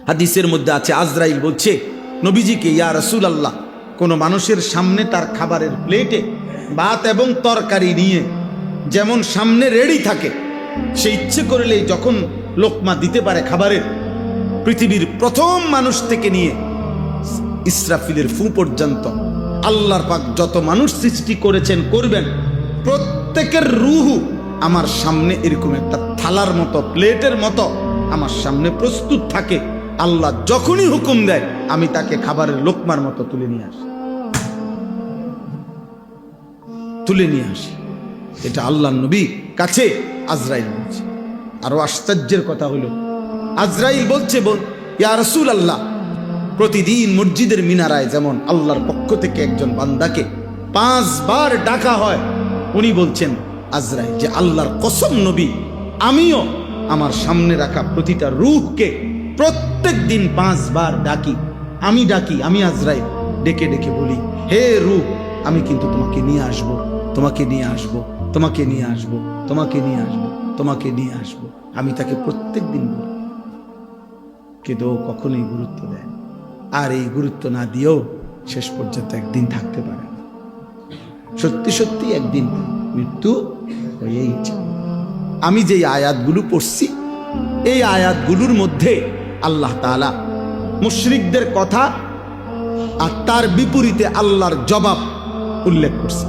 হাদিসের মধ্যে আছে, আজরাইল বলছে নবীজিকে, ইয়া রাসূলুল্লাহ, কোনো মানুষের সামনে তার খাবারের প্লেটে ভাত এবং তরকারি নিয়ে যেমন সামনে রেডি থাকে, সে ইচ্ছে করলেই যখন লোকমা দিতে পারে খাবারের, পৃথিবীর প্রথম মানুষ থেকে নিয়ে ইসরাফিলের ফু পর্যন্ত আল্লাহর পাক যত মানুষ সৃষ্টি করেছেন করবেন, প্রত্যেকের রূহু আমার সামনে এরকম একটা থালার মতো, প্লেটের মতো আমার সামনে প্রস্তুত থাকে। আল্লাহ যখনই হুকুম দেয় আমি তাকে খাবারের লোকমার মতো তুলে নিয়ে আসি। এটা আল্লাহর নবী কাছে আজরাইল বলছে। আরো আশ্চর্যের কথা হলো, আজরাইল বলছে, ইয়া রাসূলুল্লাহ, প্রতিদিন মসজিদের মিনারায় যেমন আল্লাহর পক্ষ থেকে একজন বান্দাকে 5 বার ডাকা হয়, উনি বলছেন আজরাইল যে আল্লাহর কসম নবী, আমিও আমার সামনে রাখা প্রতিটা রূহকে প্রত্যেক দিন 5 বার ডাকি। আমি আজরাইল ডেকে ডেকে বলি, হে রূহ, আমি কিন্তু তোমাকে নিয়ে আসবো, তোমাকে নিয়ে আসবো, তোমাকে নিয়ে আসবো, তোমাকে নিয়ে আসবো, তোমাকে নিয়ে আসবো। আমি তাকে প্রত্যেক দিন বলি, কিন্তু ও কখনোই গুরুত্ব দেয় না। আর এই গুরুত্ব না দিয়েও শেষ পর্যন্ত একদিন থাকতে পারে না। সত্যি সত্যি একদিন মৃত্যু হয়েই যায়। আমি যে আয়াতগুলো পড়ছি, এই আয়াতগুলোর মধ্যে আল্লাহ তাআলা মুশরিকদের কথা আর তার বিপরীতে আল্লাহর জবাব উল্লেখ করছে।